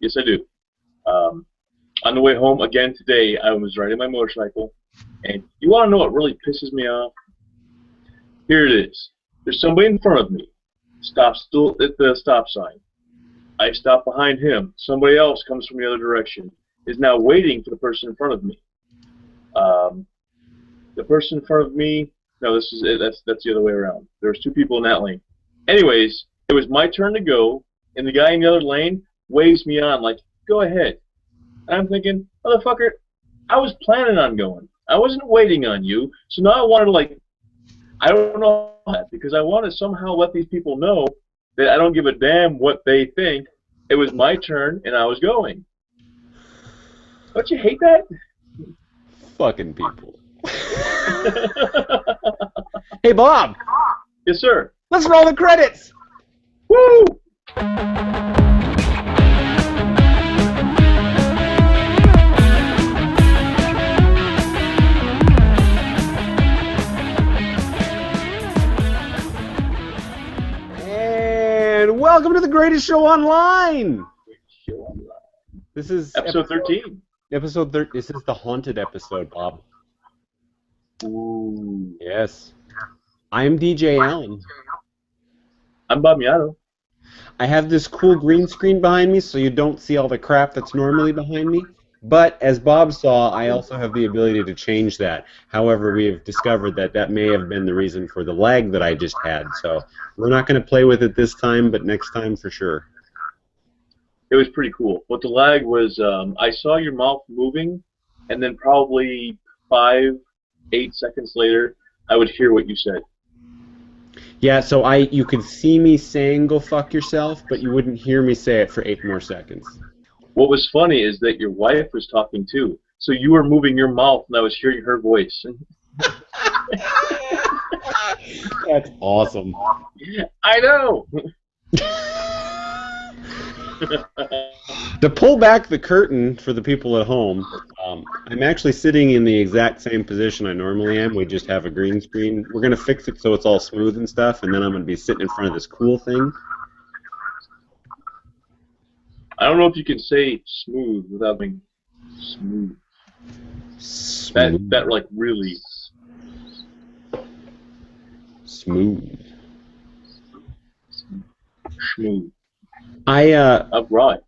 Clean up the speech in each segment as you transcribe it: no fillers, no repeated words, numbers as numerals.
Yes, I do. On the way home again today, I was riding my motorcycle, and you want to know what really pisses me off? Here it is. There's somebody in front of me. Stops still at the stop sign. I stop behind him. Somebody else comes from the other direction. Is now waiting for the person in front of me. The person in front of me. No, this is it. That's the other way around. There's two people in that lane. Anyways, it was my turn to go, and the guy in the other lane waves me on like, "Go ahead." And I'm thinking, motherfucker, I was planning on going. I wasn't waiting on you. So now I wanted to, like, I don't know that, because I want to somehow let these people know that I don't give a damn what they think. It was my turn, and I was going. Don't you hate that? Fucking people. Hey, Bob. Yes, sir. Let's roll the credits. Woo! And welcome to the greatest show online. This is episode 13. Episode 13. This is the haunted episode, Bob. Ooh. Yes. I'm DJ Allen. I'm Bob Miato. I have this cool green screen behind me, so you don't see all the crap that's normally behind me. But as Bob saw, I also have the ability to change that. However, we have discovered that that may have been the reason for the lag that I just had. So we're not going to play with it this time, but next time for sure. It was pretty cool. What the lag was, I saw your mouth moving, and then probably 5-8 seconds later, I would hear what you said. Yeah, so you could see me saying "go fuck yourself," but you wouldn't hear me say it for 8 more seconds. What was funny is that your wife was talking too. So you were moving your mouth, and I was hearing her voice. That's awesome. I know! To pull back the curtain for the people at home, I'm actually sitting in the exact same position I normally am. We just have a green screen. We're going to fix it so it's all smooth and stuff, and then I'm going to be sitting in front of this cool thing. I don't know if you can say smooth without being smooth. That like really smooth. Smooth. Right.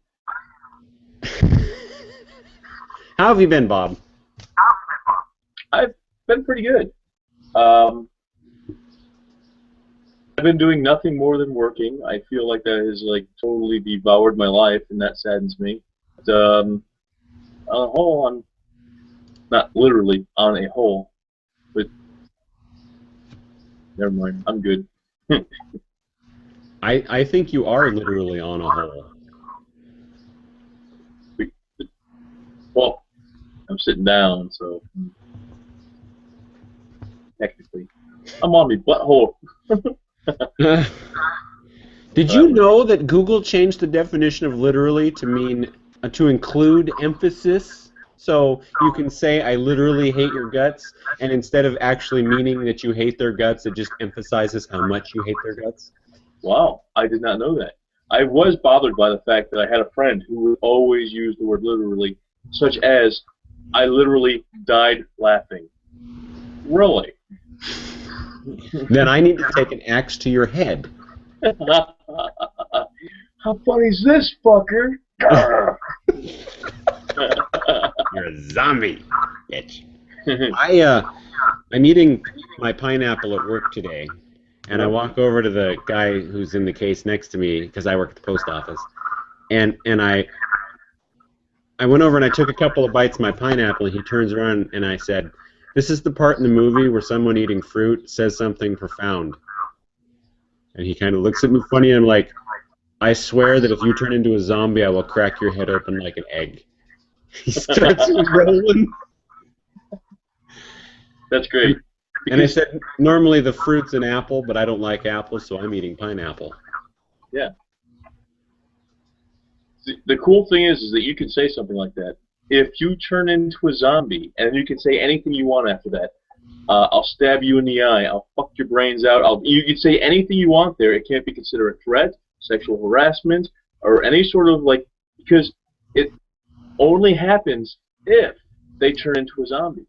How have you been, Bob? I've been pretty good. I've been doing nothing more than working. I feel like that has like totally devoured my life, and that saddens me. But, on a whole, not literally on a whole, but never mind. I'm good. I think you are literally on a hole. Well, I'm sitting down, so technically, I'm on my butthole. Did you know that Google changed the definition of literally to mean to include emphasis? So you can say "I literally hate your guts," and instead of actually meaning that you hate their guts, it just emphasizes how much you hate their guts. Wow, I did not know that. I was bothered by the fact that I had a friend who would always use the word literally, such as, "I literally died laughing." Really? Then I need to take an axe to your head. How funny is this, fucker? You're a zombie, bitch. I'm eating my pineapple at work today, and I walk over to the guy who's in the case next to me because I work at the post office, and I went over and I took a couple of bites of my pineapple, and he turns around and I said, "This is the part in the movie where someone eating fruit says something profound." And he kind of looks at me funny, and I'm like, "I swear that if you turn into a zombie, I will crack your head open like an egg." He starts rolling. That's great. And I said, normally the fruit's an apple, but I don't like apples, so I'm eating pineapple. Yeah. The cool thing is that you can say something like that. If you turn into a zombie, and you can say anything you want after that, I'll stab you in the eye, I'll fuck your brains out, you can say anything you want there. It can't be considered a threat, sexual harassment, or any sort of, like, because it only happens if they turn into a zombie.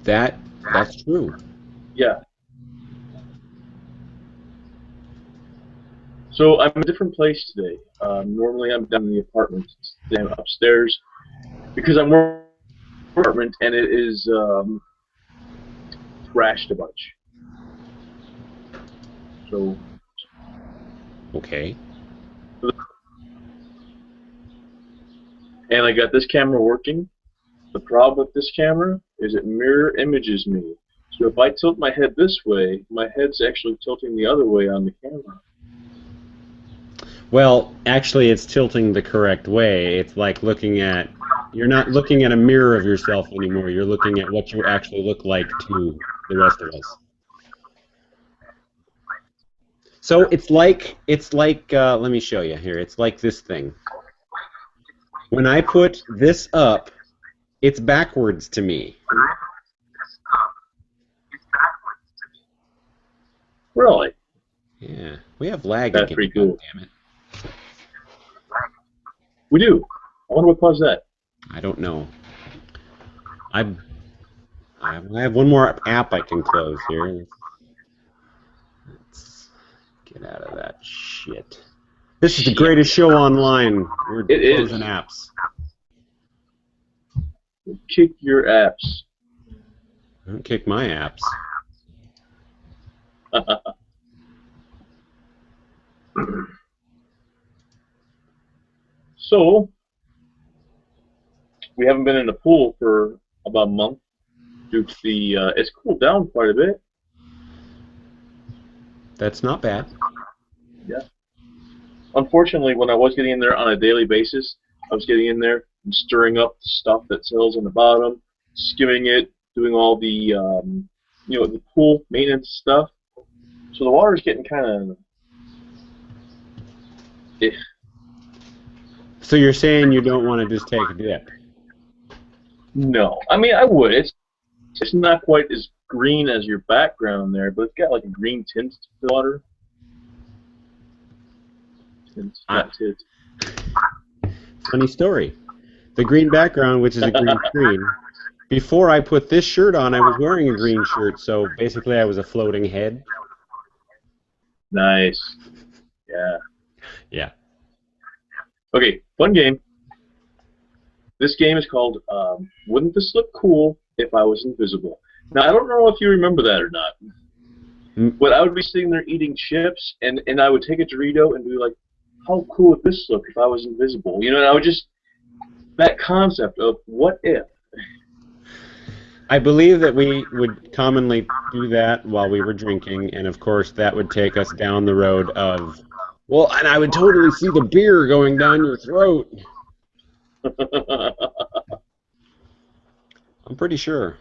That's true. Yeah. So I'm in a different place today. Normally I'm down in the apartment. Today I'm upstairs because I'm working in the apartment and it is thrashed a bunch. So. Okay. And I got this camera working. The problem with this camera is it mirror images me. So if I tilt my head this way, my head's actually tilting the other way on the camera. Well, actually, it's tilting the correct way. It's like you're not looking at a mirror of yourself anymore. You're looking at what you actually look like to the rest of us. So it's like, let me show you here. It's like this thing. When I put this up, it's backwards to me. Really? Yeah, we have lag That's again. pretty cool. God damn it. We do. I wonder what caused that. I don't know. I have one more app I can close here. Let's get out of that shit. This is the greatest show online. We're closing apps. Kick your apps. Don't kick my apps. So, we haven't been in the pool for about a month due to the, it's cooled down quite a bit. That's not bad. Yeah. Unfortunately, when I was getting in there on a daily basis, I was getting in there and stirring up the stuff that settles on the bottom, skimming it, doing all the, you know, the pool maintenance stuff. So the water's getting kind of. So you're saying you don't want to just take a dip? No, I mean I would. It's not quite as green as your background there, but it's got like a green tint to the water. Tint, not tint. Funny story. The green background, which is a green screen. Before I put this shirt on, I was wearing a green shirt, so basically I was a floating head. Nice. Yeah. Yeah. Okay, fun game. This game is called Wouldn't This Look Cool If I Was Invisible? Now, I don't know if you remember that or not, but I would be sitting there eating chips, and I would take a Dorito and be like, how cool would this look if I was invisible? You know, and I would just, that concept of what if. I believe that we would commonly do that while we were drinking, and of course that would take us down the road of, well, and I would totally see the beer going down your throat. I'm pretty sure.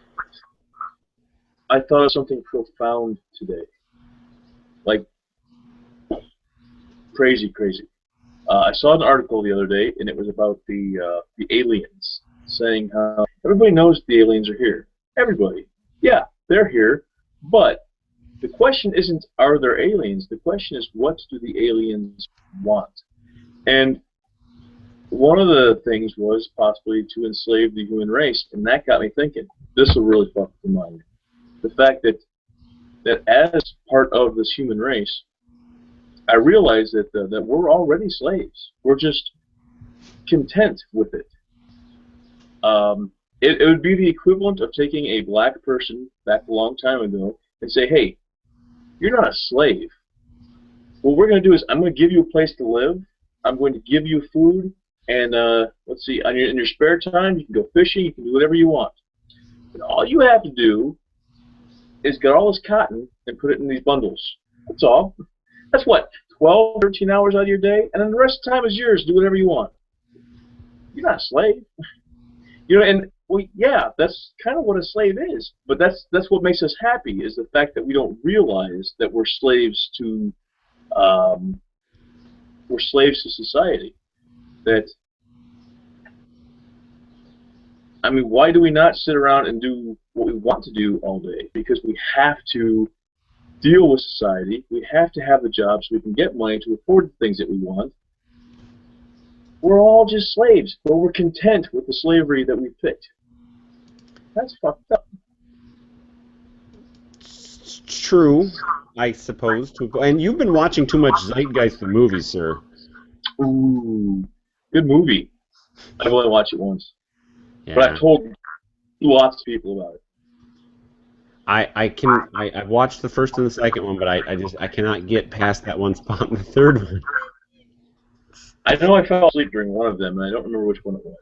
I thought of something profound today. Like, crazy, crazy. I saw an article the other day, and it was about the aliens, saying how everybody knows the aliens are here. Everybody. Yeah, they're here, but the question isn't, are there aliens? The question is, what do the aliens want? And one of the things was possibly to enslave the human race, and that got me thinking, this will really fuck with my mind. The fact that as part of this human race, I realized that that we're already slaves. We're just content with it. It would be the equivalent of taking a black person back a long time ago and say, hey, you're not a slave. What we're going to do is I'm going to give you a place to live. I'm going to give you food. And let's see, in your spare time, you can go fishing. You can do whatever you want. And all you have to do is get all this cotton and put it in these bundles. That's all. That's what, 12, 13 hours out of your day? And then the rest of the time is yours. Do whatever you want. You're not a slave. You know, and well, yeah, that's kind of what a slave is. But that's what makes us happy, is the fact that we don't realize that we're slaves to society. That, I mean, why do we not sit around and do what we want to do all day? Because we have to deal with society. We have to have the job so we can get money to afford the things that we want. we're all just slaves, but we're content with the slavery that we picked. That's fucked up. It's true, I suppose. And you've been watching too much Zeitgeist the movies, sir. Ooh, good movie. I've only watched it once, Yeah. but I've told lots of people about it. I've watched the first and the second one, but I cannot get past that one spot in the third one. I know I fell asleep during one of them, and I don't remember which one it was.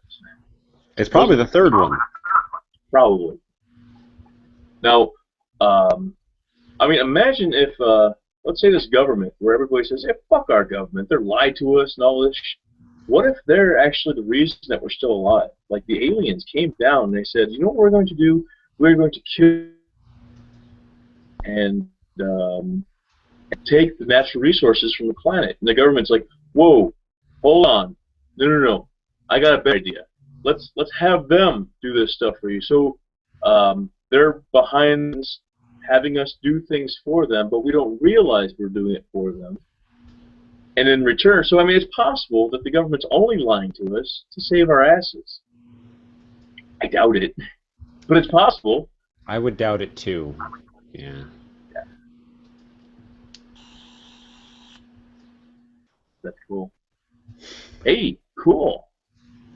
It's probably the third one. Probably. Now, I mean, imagine if, let's say this government, where everybody says, "Hey, fuck our government, they're lied to us and all this." What if they're actually the reason that we're still alive? Like the aliens came down and they said, "You know what we're going to do? We're going to kill and take the natural resources from the planet." And the government's like, "Whoa, hold on, no, I got a better idea. Let's have them do this stuff for you." So they're behind us, having us do things for them, but we don't realize we're doing it for them. And in return, so I mean, it's possible that the government's only lying to us to save our asses. I doubt it, but it's possible. I would doubt it too. Yeah. That's cool. Hey, cool.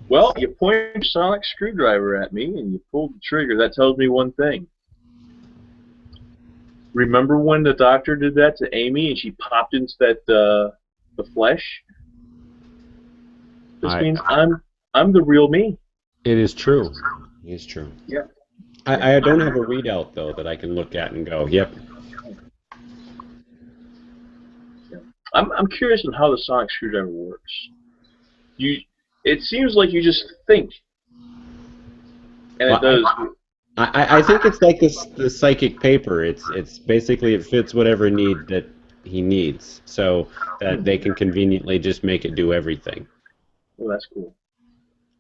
Well, you pointed your sonic screwdriver at me and you pulled the trigger. That tells me one thing. Remember when the doctor did that to Amy and she popped into that the flesh? This means I'm the real me. It is true. It is true. Yeah. I don't have a readout though that I can look at and go, yep. I'm curious on how the sonic screwdriver works. It seems like you just think, and it does. I think it's like the psychic paper. It's basically it fits whatever need that he needs, so that they can conveniently just make it do everything. Well, that's cool.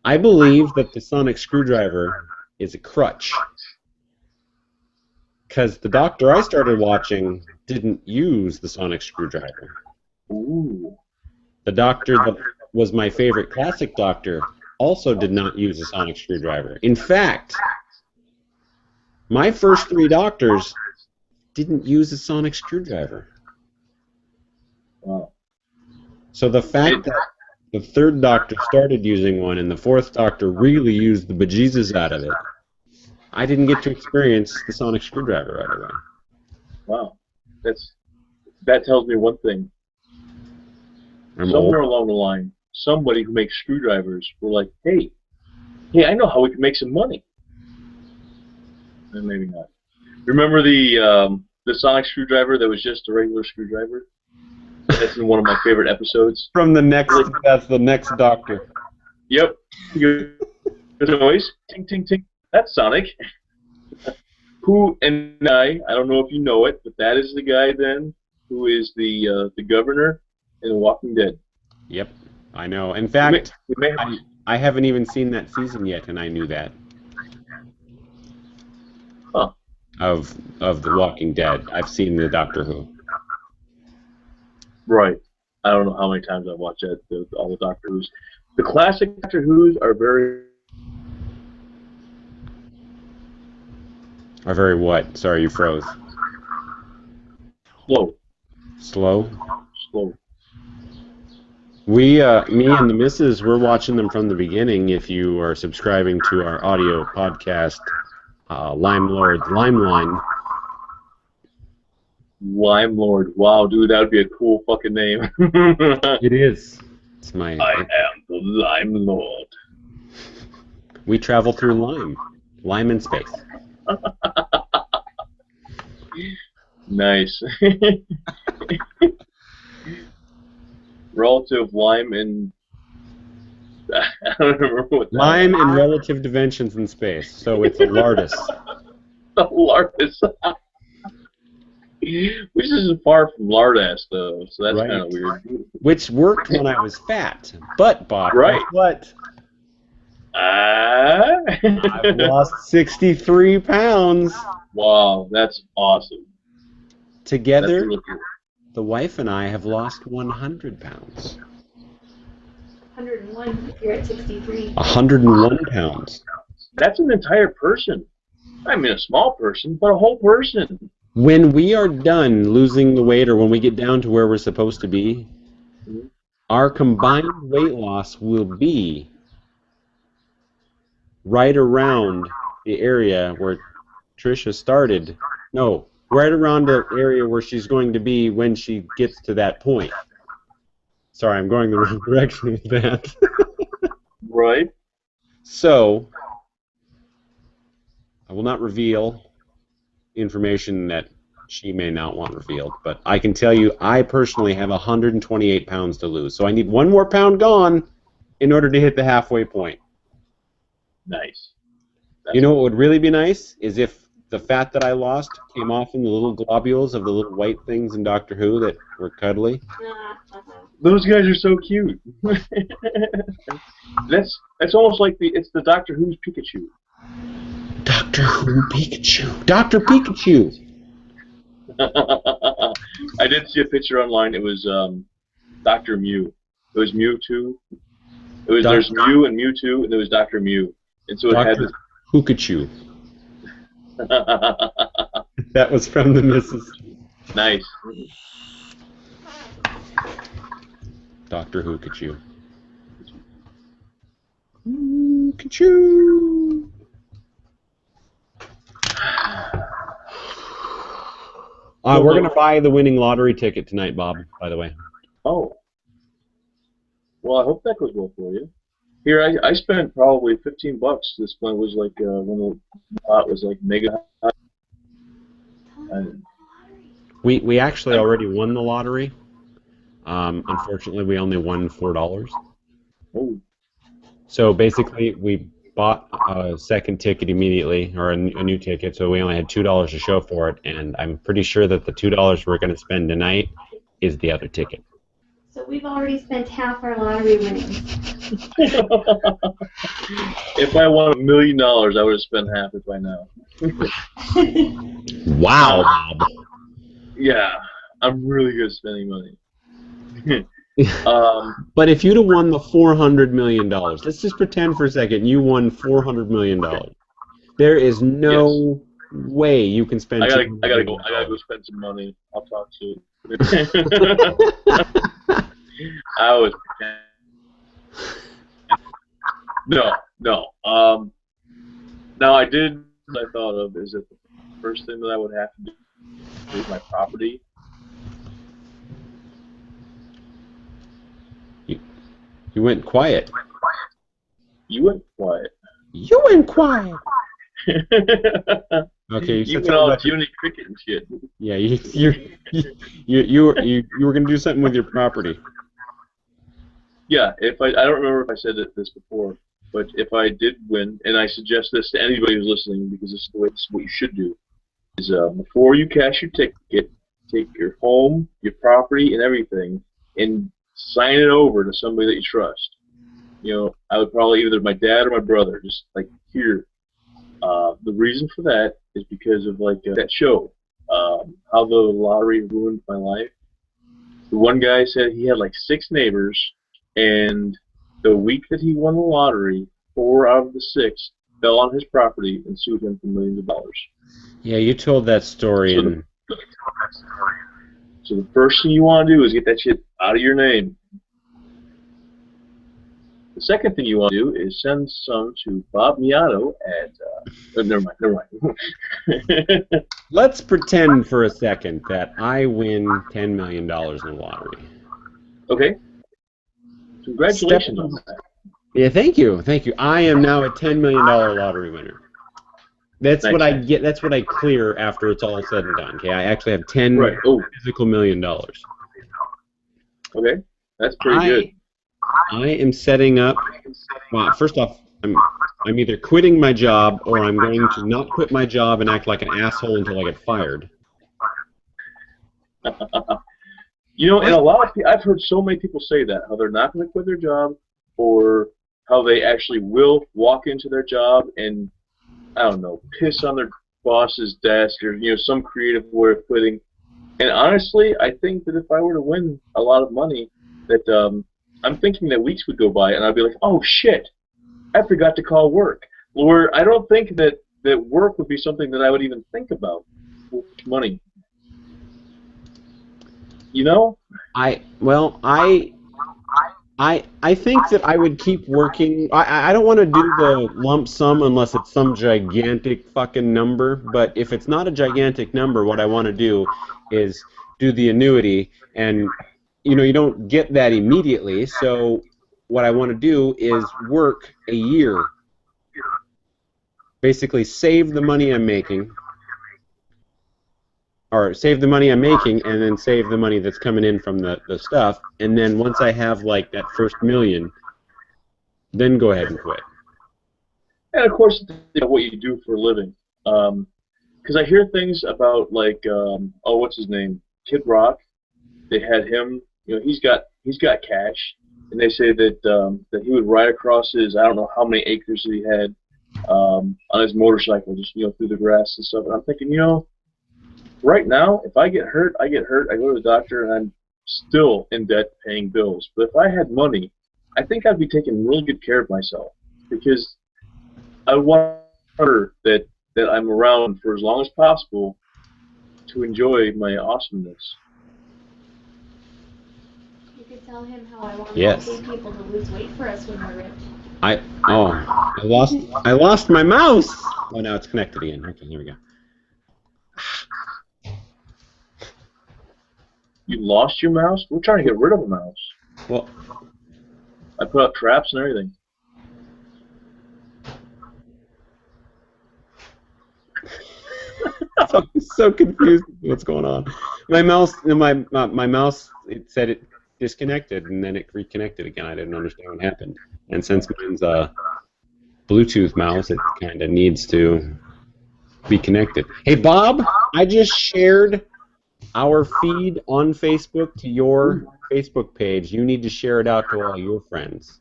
I believe that the sonic screwdriver is a crutch, because the doctor I started watching didn't use the sonic screwdriver. Ooh. The doctor that was my favorite classic doctor also did not use a sonic screwdriver. In fact, my first 3 doctors didn't use a sonic screwdriver. Wow. So the fact that the 3rd doctor started using one and the 4th doctor really used the bejesus out of it, I didn't get to experience the sonic screwdriver right away. Wow. That tells me one thing. Somewhere along the line, somebody who makes screwdrivers were like, hey, I know how we can make some money. And maybe not. Remember the sonic screwdriver that was just a regular screwdriver? That's in one of my favorite episodes. That's the next doctor. Yep. Good noise. Ting, ting, ting. That's Sonic. Who and I don't know if you know it, but that is the guy then who is the governor in The Walking Dead. Yep, I know. In fact, I haven't even seen that season yet, and I knew that. Huh. Of The Walking Dead. I've seen the Doctor Who. Right. I don't know how many times I've watched that, all the Doctor Who's. The classic Doctor Who's are very... Are very what? Sorry, you froze. Slow. Slow? Slow. Me and the missus, we're watching them from the beginning. If you are subscribing to our audio podcast, Lime Lord Limeline. Lime Lord. Wow, dude, that would be a cool fucking name. It is. It's my. I am the Lime Lord. We travel through lime in space. Nice. Relative lime in... I don't remember what that Lime was. in relative dimensions in space, so it's a lardus. The Lardus. Which isn't far from Lardass, though, so that's Right. kind of weird. Which worked when I was fat. But, Bob, Right. guess what? I've I've lost 63 pounds. Wow, that's awesome. That's Together, really cool. the wife and I have lost 100 pounds. 101 if you're at 63. 101 pounds. That's an entire person. I mean, a small person, but a whole person. When we are done losing the weight, or when we get down to where we're supposed to be, our combined weight loss will be right around the area where Trisha started. No, right around the area where she's going to be when she gets to that point. Sorry, I'm going the wrong direction with that. Right. So, I will not reveal information that she may not want revealed, but I can tell you I personally have 128 pounds to lose. So I need one more pound gone in order to hit the halfway point. Nice. You know what would really be nice is if the fat that I lost came off in the little globules of the little white things in Doctor Who that were cuddly. Those guys are so cute. That's almost like it's the Doctor Who's Pikachu. Doctor Who Pikachu. Dr. Pikachu. I did see a picture online. It was Dr. Mew. It was Mewtwo. There's Mew and Mewtwo, and there was Dr. Mew. And so it had this. Who-kichu. That was from the Mrs. Nice. Dr. Who-kichu. Who-kichu. We're going to buy the winning lottery ticket tonight, Bob, by the way. Oh. Well, I hope that goes well for you. Here, I spent probably $15. This one was like when the pot was like mega high. We actually already won the lottery. Unfortunately, we only won $4. Oh. So basically, we bought a second ticket immediately, or a new ticket, so we only had $2 to show for it, and I'm pretty sure that the $2 we're going to spend tonight is the other ticket. So we've already spent half our lottery winnings. If I won $1 million, I would have spent half it by now. Wow, Bob. Yeah, I'm really good at spending money. But if you'd have won the $400 million, let's just pretend for a second you won $400 million. There is no way you can spend. I gotta go spend some money. I'll talk to you. I was no. Now I did. What I thought of is that the first thing that I would have to do is my property. You went quiet. You went quiet. You went quiet. Okay, you said all Jiminy Cricket and shit. Yeah, you were gonna do something with your property. Yeah, I don't remember if I said this before, but if I did win, and I suggest this to anybody who's listening because this is what you should do, is before you cash your ticket, take your home, your property, and everything, and sign it over to somebody that you trust. You know, I would probably either my dad or my brother, just like here. The reason for that is because of like that show, How the Lottery Ruined My Life. The one guy said he had like 6 neighbors, and the week that he won the lottery, 4 out of the 6 fell on his property and sued him for millions of dollars. Yeah, you told that story. So the first thing you want to do is get that shit out of your name. The second thing you want to do is send some to Bob Miato at... never mind. Let's pretend for a second that I win $10 million in the lottery. Okay. Congratulations on that. Yeah, thank you. I am now a $10 million lottery winner. That's what I get. That's what I clear after it's all said and done. Okay, I actually have 10 physical $1 million. Okay, that's pretty good. I am setting up. Well, first off, I'm either quitting my job or I'm going to not quit my job and act like an asshole until I get fired. You know, and a lot of people, I've heard so many people say that, how they're not going to quit their job, or how they actually will walk into their job and, I don't know, piss on their boss's desk, or, you know, some creative way of quitting. And honestly, I think that if I were to win a lot of money, that I'm thinking that weeks would go by, and I'd be like, oh shit, I forgot to call work. Where I don't think that work would be something that I would even think about. Money. You know? I think that I would keep working. I don't want to do the lump sum unless it's some gigantic fucking number. But if it's not a gigantic number, what I want to do is do the annuity, and you don't get that immediately. So what I want to do is work a year, basically save the money I'm making, or save the money I'm making, and then save the money that's coming in from the stuff, and then once I have like that first million, then go ahead and quit. And of course, what you do for a living. Because I hear things about like, what's his name, Kid Rock. They had him. He's got cash, and they say that that he would ride across his, I don't know how many acres he had, on his motorcycle, just through the grass and stuff. And I'm thinking, right now, if I get hurt, I get hurt. I go to the doctor, and I'm still in debt paying bills. But if I had money, I think I'd be taking really good care of myself, because I want that I'm around for as long as possible to enjoy my awesomeness. You could tell him how I want Yes. to pay people to lose weight for us when we're rich. I lost my mouse. Oh, now it's connected again. Okay, here we go. You lost your mouse? We're trying to get rid of a mouse. Well, I put up traps and everything. I'm so confused with what's going on. My mouse, my mouse, it said it disconnected, and then it reconnected again. I didn't understand what happened. And since mine's a Bluetooth mouse, it kind of needs to be connected. Hey, Bob, I just shared our feed on Facebook to your Facebook page. You need to share it out to all your friends.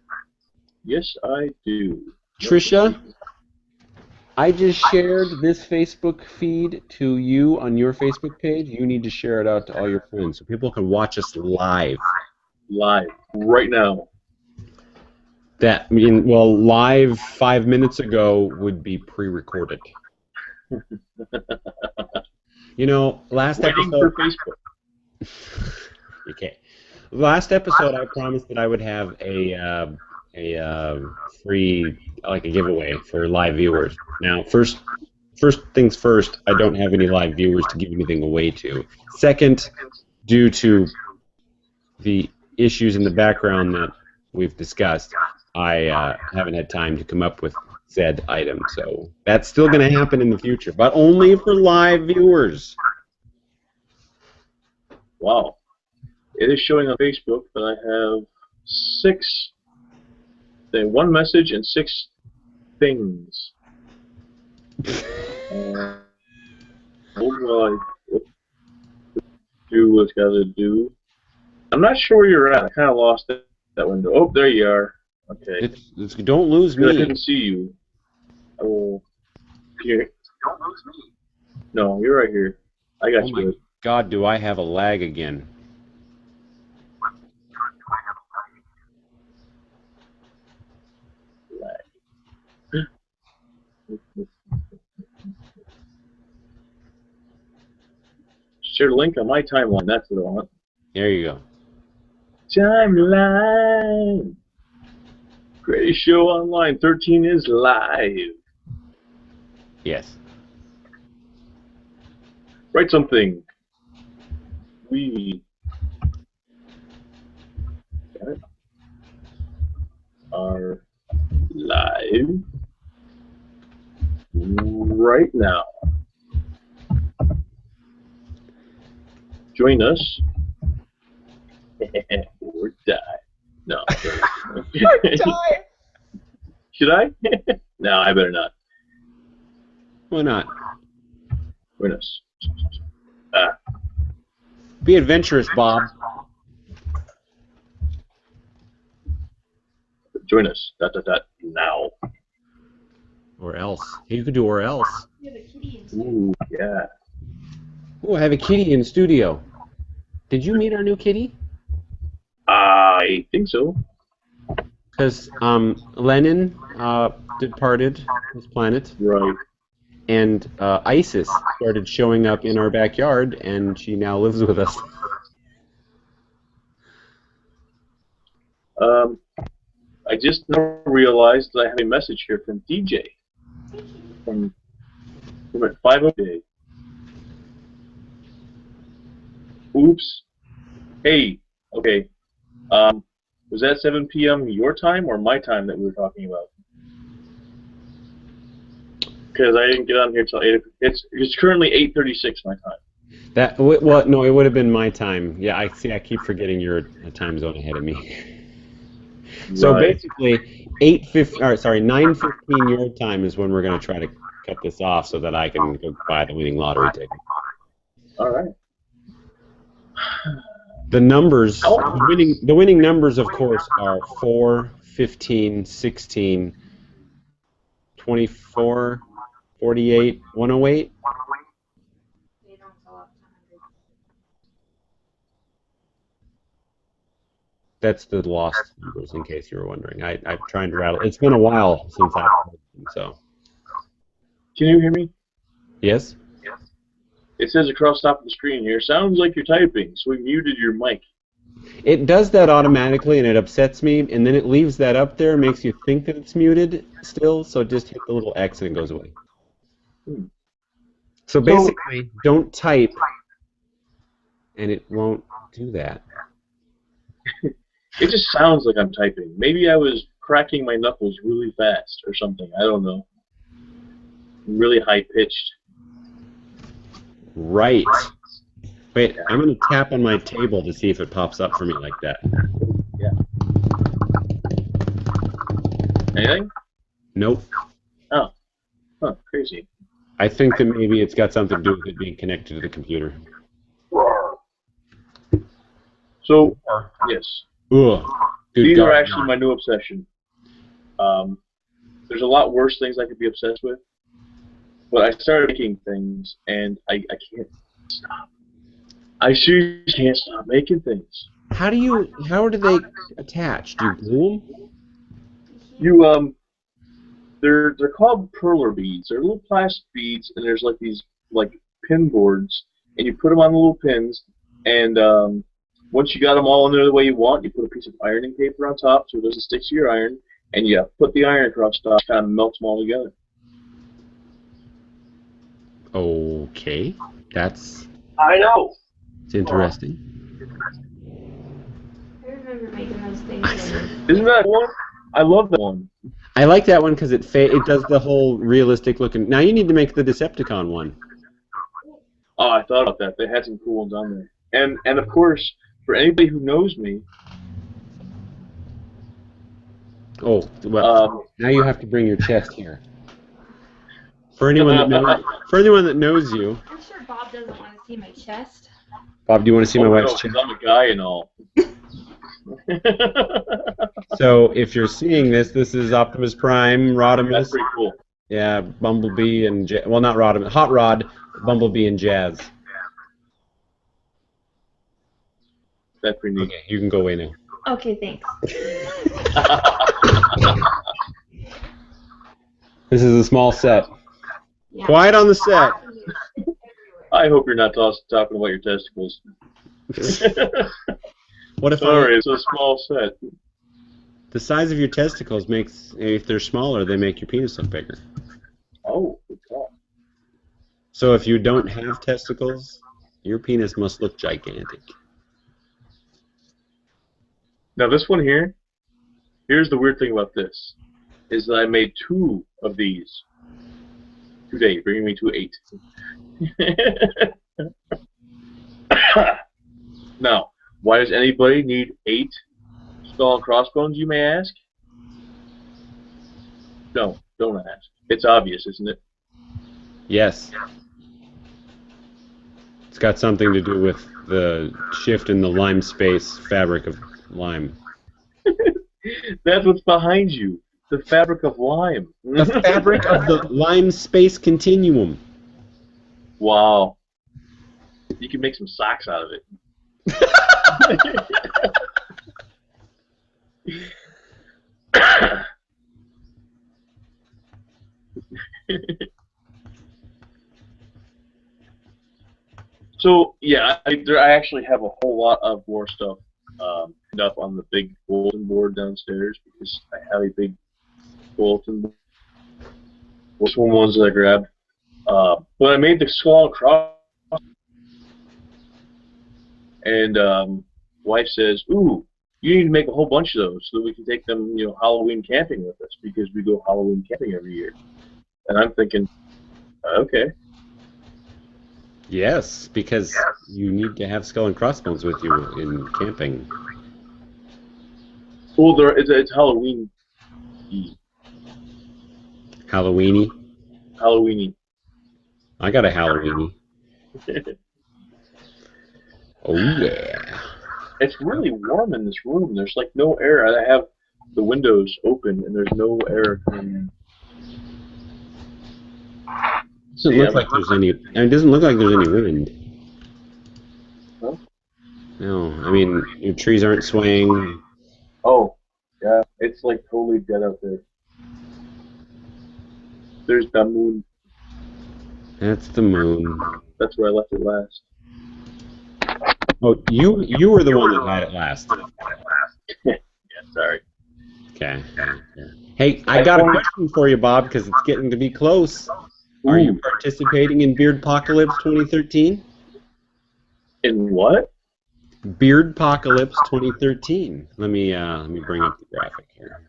Yes, I do. Trisha, I just shared this Facebook feed to you on your Facebook page. You need to share it out to all your friends so people can watch us live. Live, right now. Live 5 minutes ago would be pre-recorded. Last Waiting episode. for Facebook. Okay. Last episode, I promised that I would have a free, like a giveaway for live viewers. Now, first things first, I don't have any live viewers to give anything away to. Second, due to the issues in the background that we've discussed, I haven't had time to come up with said item. So that's still going to happen in the future, but only for live viewers. Wow. It is showing on Facebook that I have 1 message and 6 things. Do what's got to do. I'm not sure where you're at. I kind of lost that window. Oh, there you are. Okay. Don't lose me. I couldn't see you. Oh, here. Don't lose me. No, you're right here. I got you. Oh my God, do I have a lag again? Share the link on my timeline. That's what I want. There you go. Timeline. Greatest show online. 13 is live. Yes. Write something. We are live right now. Join us or die. No. Die. Should I? No, I better not. Why not? Join us. Be adventurous, Bob. Join us. Now. Or else. You could do or else. We have a kitty in studio. Ooh, yeah. Oh, I have a kitty in studio. Did you meet our new kitty? I think so. because Lenin departed this planet, Right. and ISIS started showing up in our backyard, and she now lives with us. I just now realized that I have a message here from DJ from at 5:00. Oops. Hey. Okay. Was that 7 p.m. your time or my time that we were talking about? Because I didn't get on here till 8. It's currently 8:36 my time. Well, no, it would have been my time. Yeah, I see. I keep forgetting you're a time zone ahead of me. So Right. basically, 9:15 your time is when we're going to try to cut this off so that I can go buy the winning lottery ticket. All right. The winning numbers, of course, are 4, 15, 16, 24, 48, 108. They don't go up to 100. That's the lost numbers, in case you were wondering. I'm trying to rattle. It's been a while since I've heard them, so. Can you hear me? Yes? It says across the top of the screen here, sounds like you're typing, so we muted your mic. It does that automatically, and it upsets me, and then it leaves that up there, makes you think that it's muted still, so just hit the little X and it goes away. So basically, don't type, and it won't do that. It just sounds like I'm typing. Maybe I was cracking my knuckles really fast or something. I don't know. Really high-pitched. Right. Wait, I'm going to tap on my table to see if it pops up for me like that. Yeah. Anything? Nope. Oh. Huh, crazy. I think that maybe it's got something to do with it being connected to the computer. So, yes. Ugh. Good These God, are actually no. my new obsession. There's a lot worse things I could be obsessed with. But I started making things, and I can't stop. I seriously can't stop making things. How do they attach? Do you glue them? You they're called perler beads. They're little plastic beads, and there's like these pin boards, and you put them on the little pins, and once you got them all in there the way you want, you put a piece of ironing paper on top so it doesn't stick to your iron, and you put the iron across the top, kind of melts them all together. Okay, that's. I know. It's interesting. I remember making those things. Isn't that one? I love that one. I like that one because it does the whole realistic looking. Now you need to make the Decepticon one. Oh, I thought about that. They had some cool ones on there. And of course, for anybody who knows me. Oh, well, now you have to bring your chest here. For anyone that knows you. I'm sure Bob doesn't want to see my chest. Bob, do you want to see my wife's chest? I'm a guy and all. So if you're seeing this is Optimus Prime, Rodimus. That's pretty cool. Yeah, Bumblebee and well, not Rodimus, Hot Rod, Bumblebee and Jazz. That's pretty neat. Okay, you can go away now. Okay, thanks. This is a small set. Yeah. Quiet on the set. I hope you're not talking about your testicles. What if Sorry, it's a small set. The size of your testicles makes, if they're smaller, they make your penis look bigger. Oh, good call. So if you don't have testicles, your penis must look gigantic. Now this one here, here's the weird thing about this, is that I made 2 of these today, bringing me to 8. Now, why does anybody need 8 skull and crossbones, you may ask? No, don't ask. It's obvious, isn't it? Yes. It's got something to do with the shift in the lime space fabric of lime. That's what's behind you. The fabric of lime. The fabric of the lime space continuum. Wow. You can make some socks out of it. So yeah, I actually have a whole lot of war stuff up on the big bulletin board downstairs because I have a big bulletin board. Which one ones that I grabbed? When I made the skull and cross, and wife says, "Ooh, you need to make a whole bunch of those so that we can take them, Halloween camping with us because we go Halloween camping every year." And I'm thinking, okay. Yes, because you need to have skull and crossbones with you in camping. Well, it's Halloween. Halloweeny? Halloweeny. I got a Halloweeny. Oh, yeah. It's really warm in this room. There's like no air. I have the windows open and there's no air coming in. Doesn't look like there's any. It doesn't look like there's any wind. Huh? No, I mean your trees aren't swaying. Oh, yeah, it's like totally dead out there. There's the moon. That's the moon. That's where I left it last. Oh, you were the one that died at last. Yeah, sorry. Okay. Hey, I got a question for you, Bob, because it's getting to be close. Are you participating in Beardpocalypse 2013? In what? Beardpocalypse 2013. Let me bring up the graphic here.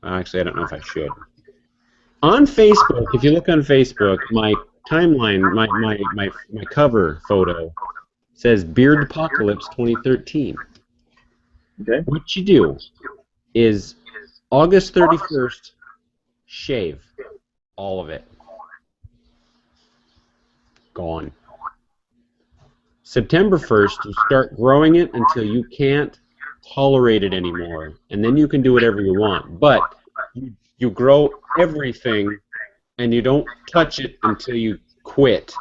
Actually, I don't know if I should. On Facebook, if you look on Facebook, my timeline, my cover photo says Beardpocalypse 2013. Okay. What you do is August 31st, shave all of it. Gone. September 1st, you start growing it until you can't tolerate it anymore, and then you can do whatever you want. But you grow everything, and you don't touch it until you quit.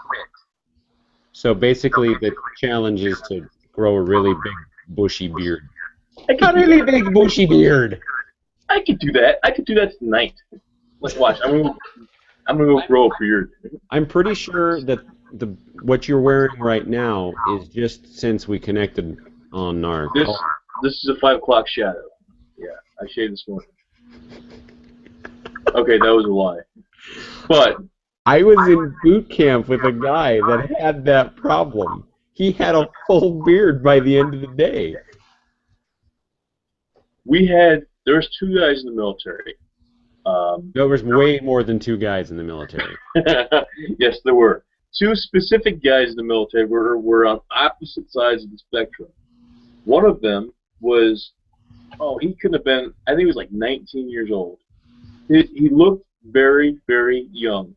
So basically, the challenge is to grow a really big, bushy beard. A really big, bushy beard. I could do that. I could do that tonight. Let's watch. I'm gonna go grow a beard. I'm pretty sure that what you're wearing right now is just since we connected on our call. This is a 5 o'clock shadow. Yeah, I shaved this morning. Okay, that was a lie. But I was in boot camp with a guy that had that problem. He had a full beard by the end of the day. there was 2 guys in the military. There was way more than 2 guys in the military. Yes, there were. 2 specific guys in the military were on opposite sides of the spectrum. One of them was, he could have been, I think he was like 19 years old. He looked very, very young,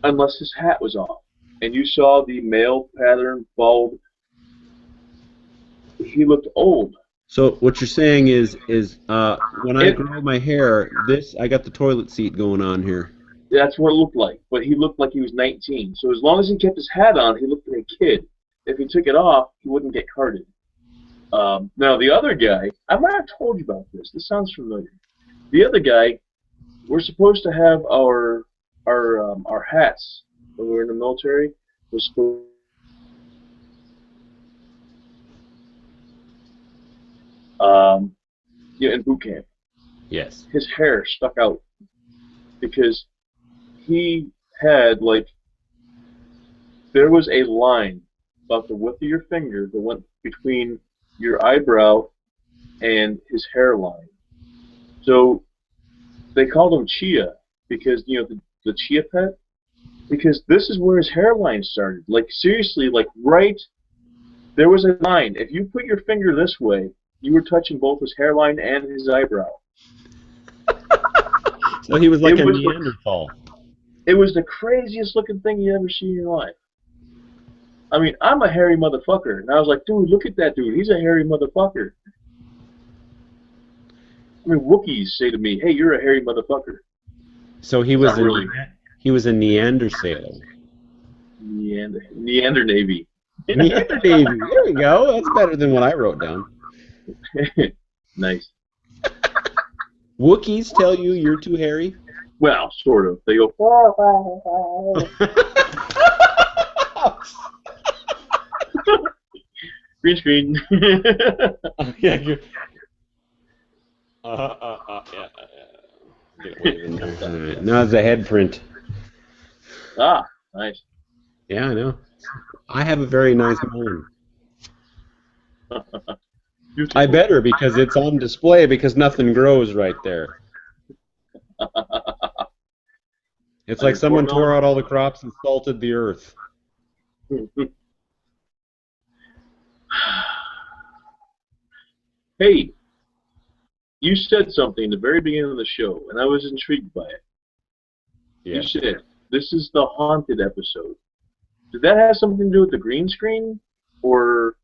unless his hat was off. And you saw the male pattern bald. He looked old. So what you're saying is when I grow my hair, I got the toilet seat going on here. That's what it looked like. But he looked like he was 19. So as long as he kept his hat on, he looked like a kid. If he took it off, he wouldn't get carded. Now the other guy, I might have told you about this. This sounds familiar. The other guy, we're supposed to have our hats when we were in the military. We're supposed in boot camp. Yes. His hair stuck out because he had there was a line about the width of your finger that went between your eyebrow and his hairline. So they called him Chia because the Chia pet, because this is where his hairline started. Like seriously, right there was a line. If you put your finger this way, you were touching both his hairline and his eyebrow. So he was like a Neanderthal. It was the craziest looking thing you ever see in your life. I mean, I'm a hairy motherfucker. And I was like, dude, look at that dude. He's a hairy motherfucker. I mean, Wookiees say to me, hey, you're a hairy motherfucker. So he was he was a Neanderthal. Neander Navy. Neander Navy. There we go. That's better than what I wrote down. Nice. Wookiees tell you you're too hairy? Well, sort of. They go. Green screen. Yeah, you're... yeah. No, it's a head print. Ah, nice. Yeah, I know. I have a very nice melon. I better, because it's on display, because nothing grows right there. It's like someone tore out all the crops and salted the earth. Hey, you said something at the very beginning of the show, and I was intrigued by it. Yes. You said, this is the haunted episode. Did that have something to do with the green screen? Or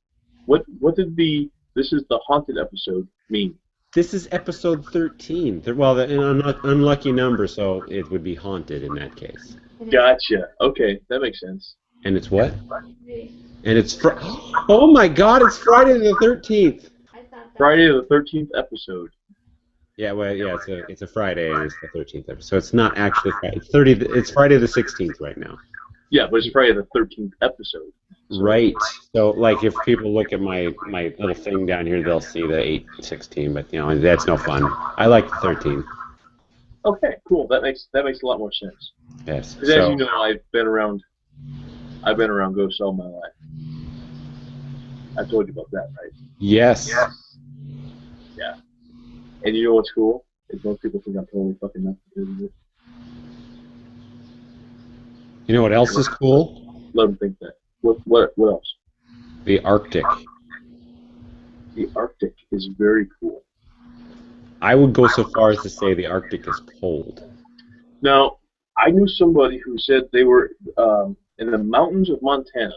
what did the this is the haunted episode mean? This is episode 13. Well, an unlucky number, so it would be haunted in that case. Gotcha. Okay, that makes sense. And it's what? And it's oh my God! It's Friday the 13th. Friday the 13th episode. Yeah, well, yeah, it's a Friday and it's the 13th episode, so it's not actually Friday. It's Friday the 16th right now. Yeah, but it's Friday the 13th episode. So. Right. So, like, if people look at my little thing down here, they'll see the 8/16, but that's no fun. I like the 13. Okay, cool. That makes a lot more sense. Yes. Because as you know, I've been around Ghosts all my life. I told you about that, right? Yes. Yeah. And you know what's cool? Is most people think I'm totally fucking nuts because of it. You know what else is cool? Let them think that. What else? The Arctic. The Arctic is very cool. I would go so far as to say the Arctic is cold. Now, I knew somebody who said they were in the mountains of Montana,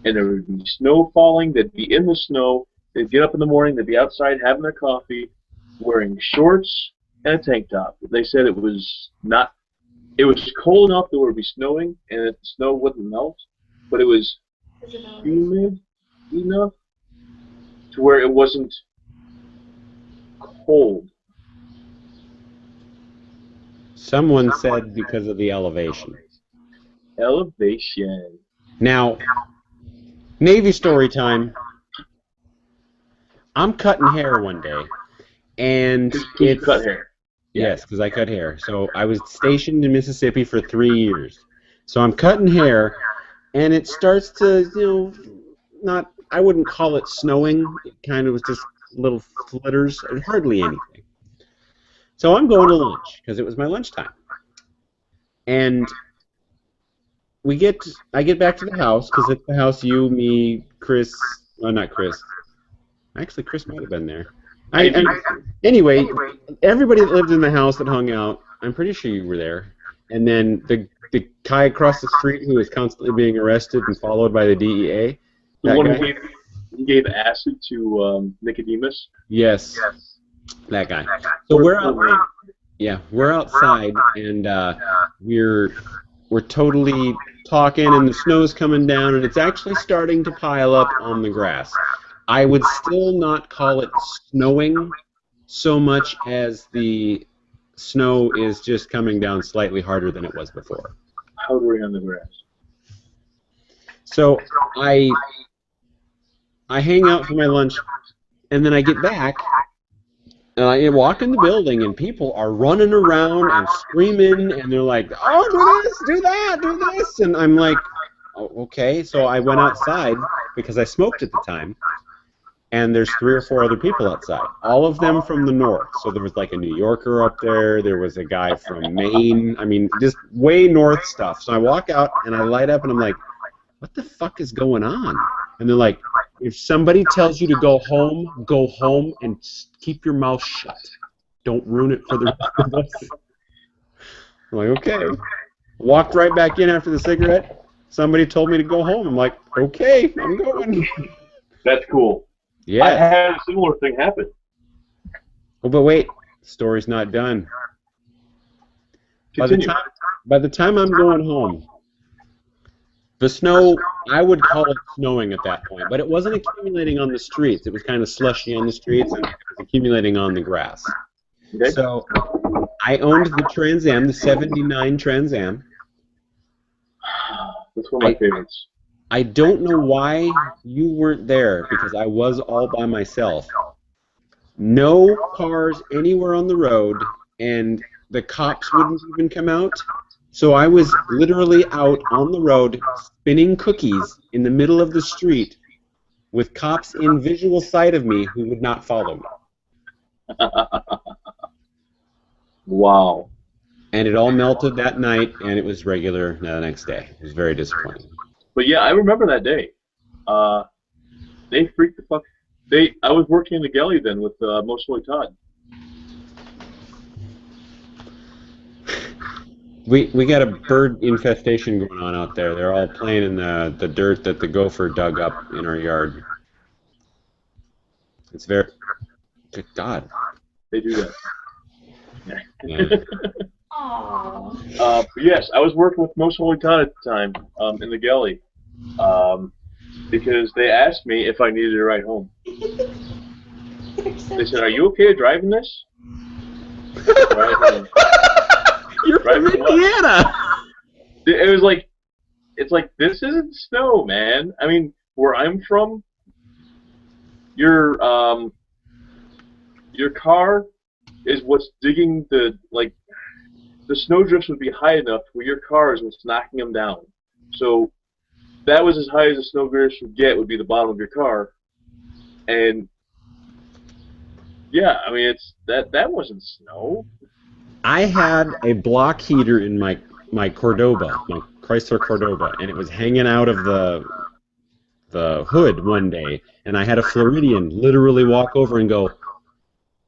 and there would be snow falling. They'd be in the snow. They'd get up in the morning. They'd be outside having their coffee, wearing shorts and a tank top. They said it was not. It was cold enough that it would be snowing, and the snow wouldn't melt, but it was humid enough to where it wasn't cold. Someone said because of the elevation. Elevation. Now, Navy story time. I'm cutting hair one day, and it's cut hair. Yes, because I cut hair. So I was stationed in Mississippi for 3 years. So I'm cutting hair, and it starts to, not, I wouldn't call it snowing. It kind of was just little flitters, hardly anything. So I'm going to lunch, because it was my lunchtime. And I get back to the house, because it's the house you, me, Chris, well, not Chris. Actually, Chris might have been there. Anyway, everybody that lived in the house that hung out, I'm pretty sure you were there. And then the guy across the street who was constantly being arrested and followed by the DEA. The one who gave acid to Nicodemus? Yes. That guy. So we're outside, and we're totally talking, and the snow's coming down, and it's actually starting to pile up on the grass. I would still not call it snowing so much as the snow is just coming down slightly harder than it was before. Powdery on the grass. So I hang out for my lunch, and then I get back, and I walk in the building, and people are running around and screaming, and they're like, "Oh, do this, do that, do this," and I'm like, oh, okay. So I went outside because I smoked at the time. And there's 3 or 4 other people outside, all of them from the north. So there was like a New Yorker up there. There was a guy from Maine. I mean, just way north stuff. So I walk out and I light up and I'm like, what the fuck is going on? And they're like, if somebody tells you to go home and keep your mouth shut. Don't ruin it for the rest of us. I'm like, okay. Walked right back in after the cigarette. Somebody told me to go home. I'm like, okay, I'm going. That's cool. Yeah. I had a similar thing happen. Oh, but wait, the story's not done. By the time I'm going home, the snow, I would call it snowing at that point, but it wasn't accumulating on the streets. It was kind of slushy on the streets, and it was accumulating on the grass. Okay. So I owned the Trans Am, the '79 Trans Am. That's one of my favorites. I don't know why you weren't there because I was all by myself. No cars anywhere on the road, and the cops wouldn't even come out. So I was literally out on the road spinning cookies in the middle of the street with cops in visual sight of me who would not follow me. Wow. And it all melted that night, and it was regular the next day. It was very disappointing. But yeah, I remember that day. They freaked the fuck. I was working in the galley then with Most Holy Todd. We got a bird infestation going on out there. They're all playing in the dirt that the gopher dug up in our yard. It's very... Good God. They do that. Yeah. Aww. Yes, I was working with Most Holy Todd at the time in the galley because they asked me if I needed a ride home. They said, "Are you okay driving this?" You're from Indiana! It was like, it's like, this isn't snow, man. I mean, where I'm from, your car is what's digging the snowdrifts would be high enough where your car is what's knocking them down. So that was as high as the snowdrifts would get, would be the bottom of your car. And yeah, I mean, that wasn't snow. I had a block heater in my Cordoba, my Chrysler Cordoba, and it was hanging out of the hood one day, and I had a Floridian literally walk over and go,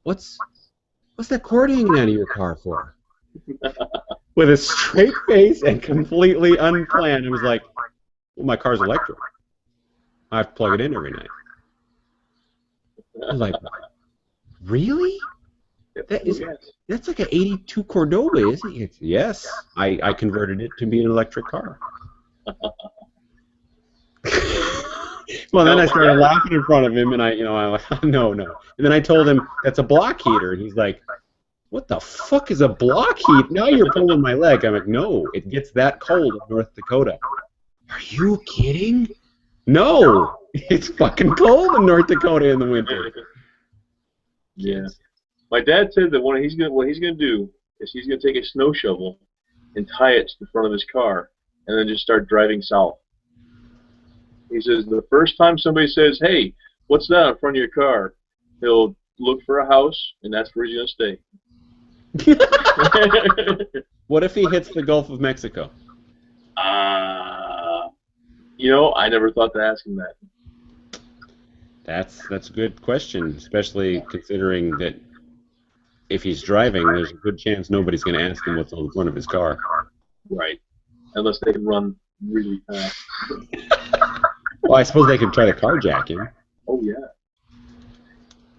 What's that cord hanging out of your car for? With a straight face and completely unplanned. It was like, well, my car's electric. I have to plug it in every night. I was like, really? That's like an '82 Cordoba, isn't it? Yes, I converted it to be an electric car. Well, then I started laughing in front of him, and I went, no. And then I told him, that's a block heater. And he's like, what the fuck is a block heat? Now you're pulling my leg. I'm like, no, it gets that cold in North Dakota. Are you kidding? No, it's fucking cold in North Dakota in the winter. Yeah. My dad said that what he's gonna do is he's gonna take a snow shovel and tie it to the front of his car, and then just start driving south. He says the first time somebody says, "Hey, what's that in front of your car?" he'll look for a house, and that's where he's gonna stay. What if he hits the Gulf of Mexico? I never thought to ask him that. That's a good question, especially considering that if he's driving, there's a good chance nobody's going to ask him what's on the front of his car. Right. Unless they can run really fast. Well, I suppose they could try to carjack him. Oh, yeah.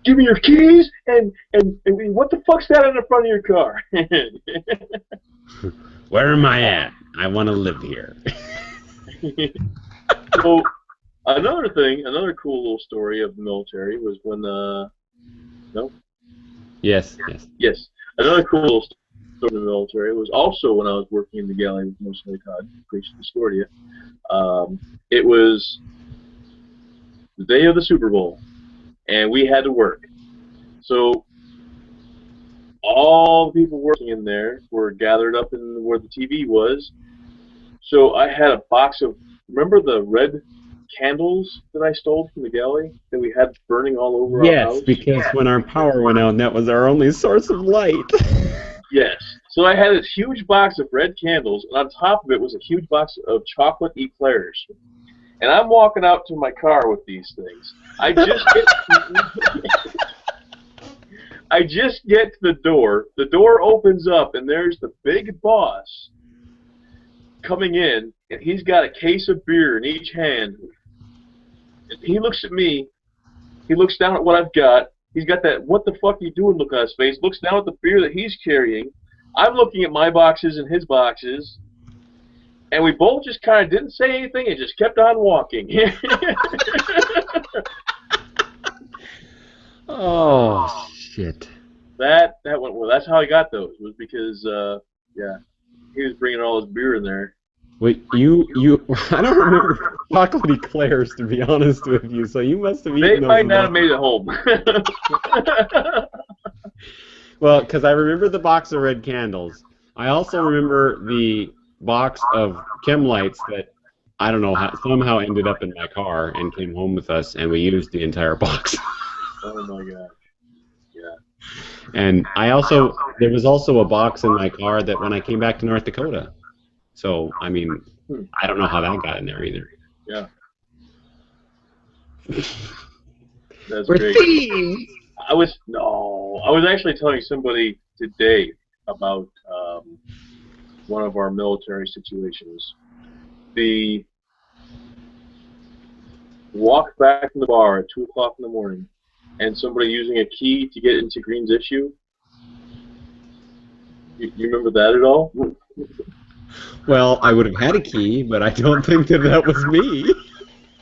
Give me your keys, and what the fuck's that in the front of your car? Where am I at? I want to live here. So, another cool little story of the military was when, no? Yes. Another cool little story of the military was also when I was working in the galley with Most Holy Todd, preached the story to you. It was the day of the Super Bowl, and we had to work. So all the people working in there were gathered up in where the TV was. So I had a box of, remember the red candles that I stole from the galley that we had burning all over our house? Yes, because when our power went out, that was our only source of light. Yes. So I had this huge box of red candles, and on top of it was a huge box of chocolate eclairs. And I'm walking out to my car with these things. I just get to the door. The door opens up, and there's the big boss coming in, and he's got a case of beer in each hand. And he looks at me. He looks down at what I've got. He's got that "what the fuck are you doing" look on his face. Looks down at the beer that he's carrying. I'm looking at my boxes and his boxes. And we both just kind of didn't say anything and just kept on walking. Oh, shit. that went well. That's how I got those. Was because yeah, he was bringing all his beer in there. Wait, I don't remember chocolate eclairs, to be honest with you, so you must have eaten They those. might not have made it home. Well, because I remember the box of red candles. I also remember the box of chem lights that, I don't know, how, somehow ended up in my car and came home with us, and we used the entire box. Oh my gosh. Yeah. And there was also a box in my car that when I came back to North Dakota. So, I mean, I don't know how that got in there either. Yeah. That's We're great. thieves! I was actually telling somebody today about one of our military situations. The walk back from the bar at 2 o'clock in the morning and somebody using a key to get into Green's issue. You remember that at all? Well, I would have had a key, but I don't think that was me.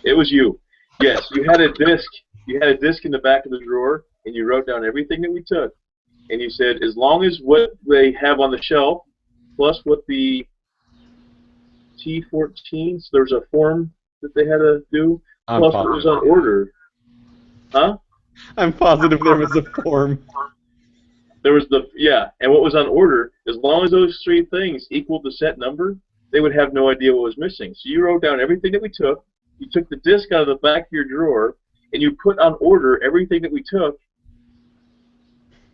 It was you. Yes, you had a disc. You had a disc in the back of the drawer, and you wrote down everything that we took. And you said, as long as what they have on the shelf, plus what the T14s, there's a form that they had to do, plus what was on order. Huh? I'm positive there was a form. There was and what was on order, as long as those three things equaled the set number, they would have no idea what was missing. So you wrote down everything that we took, you took the disc out of the back of your drawer, and you put on order everything that we took.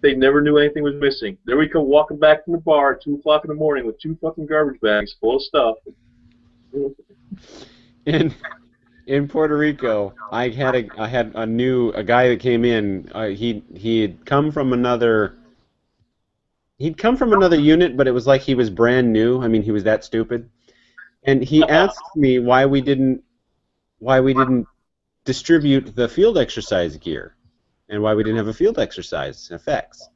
They never knew anything was missing. There we go, walking back from the bar at 2 o'clock in the morning with 2 fucking garbage bags full of stuff. In Puerto Rico, I had a guy that came in. He'd come from another unit, but it was like he was brand new. I mean, he was that stupid. And he asked me why we didn't distribute the field exercise gear, and why we didn't have a field exercise effects.